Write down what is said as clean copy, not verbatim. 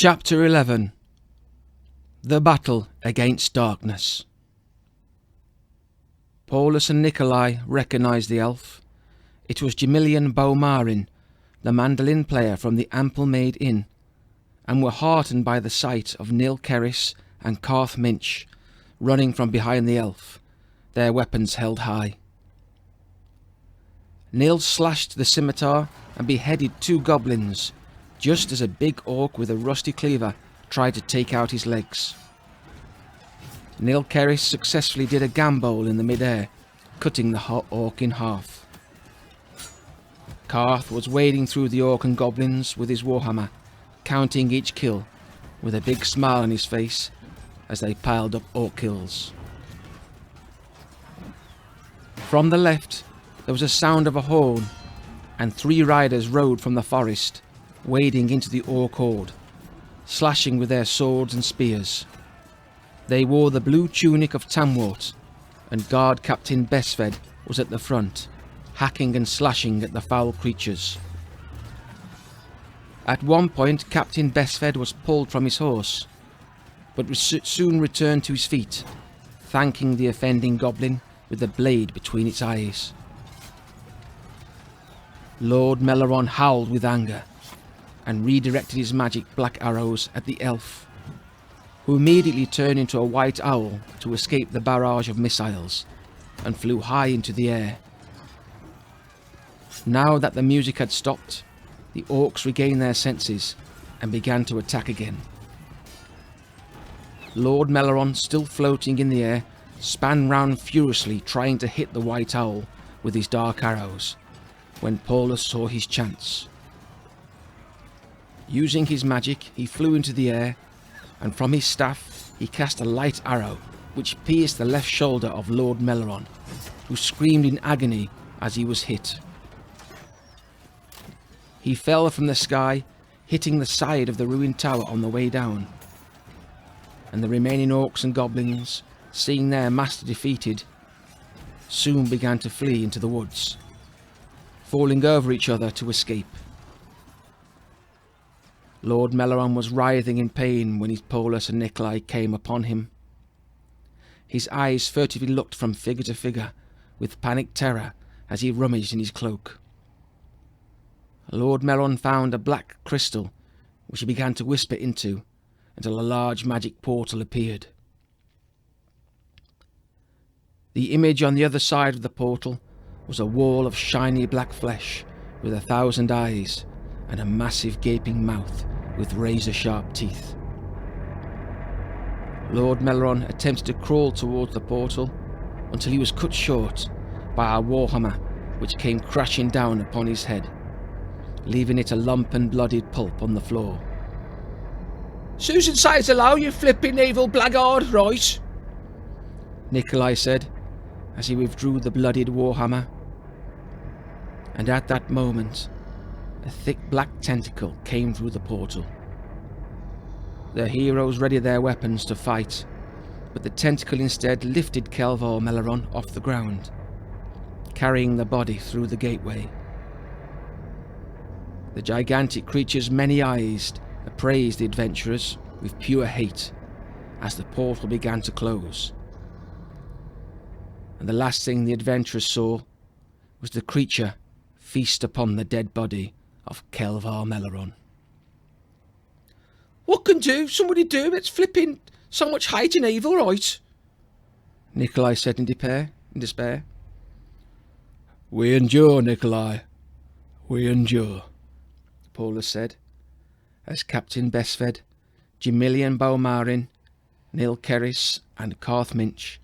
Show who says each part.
Speaker 1: Chapter 11. The Battle Against Darkness. Paulus and Nikolai recognized the elf. It was Gemilian Beaumarin, the mandolin player from the Ample-Made Inn, and were heartened by the sight of Neil Kerris and Carth Minch running from behind the elf, their weapons held high. Neil slashed the scimitar and beheaded 2 goblins, just as a big orc with a rusty cleaver tried to take out his legs. Neil Kerris successfully did a gambol in the mid-air, cutting the orc in half. Carth was wading through the orc and goblins with his warhammer, counting each kill, with a big smile on his face as they piled up orc kills. From the left, there was a sound of a horn, and 3 riders rode from the forest, wading into the orc horde, slashing with their swords and spears. They wore the blue tunic of Tamwort, and Guard Captain Besfed was at the front, hacking and slashing at the foul creatures. At one point, Captain Besfed was pulled from his horse, but soon returned to his feet, thanking the offending goblin with the blade between its eyes. Lord Meleron howled with anger, and redirected his magic black arrows at the elf, who immediately turned into a white owl to escape the barrage of missiles, and flew high into the air. Now that the music had stopped, the orcs regained their senses and began to attack again. Lord Meleron, still floating in the air, span round furiously trying to hit the white owl with his dark arrows, when Paulus saw his chance. Using his magic, he flew into the air, and from his staff he cast a light arrow which pierced the left shoulder of Lord Meleron, who screamed in agony as he was hit. He fell from the sky, hitting the side of the ruined tower on the way down, and the remaining orcs and goblins, seeing their master defeated, soon began to flee into the woods, falling over each other to escape. Lord Meleron was writhing in pain when his Paulus and Nikolai came upon him. His eyes furtively looked from figure to figure, with panicked terror as he rummaged in his cloak. Lord Meleron found a black crystal, which he began to whisper into, until a large magic portal appeared. The image on the other side of the portal was a wall of shiny black flesh, with 1,000 eyes, and a massive gaping mouth with razor-sharp teeth. Lord Meleron attempted to crawl towards the portal until he was cut short by a warhammer which came crashing down upon his head, leaving it a lump and bloodied pulp on the floor.
Speaker 2: "Susan says hello, you flipping evil blackguard, right?"
Speaker 1: Nikolai said as he withdrew the bloodied warhammer. And at that moment, a thick black tentacle came through the portal. The heroes readied their weapons to fight, but the tentacle instead lifted Kelvar Meleron off the ground, carrying the body through the gateway. The gigantic creature's many eyes appraised the adventurers with pure hate as the portal began to close. And the last thing the adventurers saw was the creature feast upon the dead body of Kelvar Meleron.
Speaker 2: "What can somebody do? It's flipping so much hate and evil, right?"
Speaker 1: Nikolai said in despair.
Speaker 3: "We endure, Nikolai. We endure,"
Speaker 1: Paulus said, as Captain Besfed, Gemilian Beaumarin, Neil Kerris and Carth Minch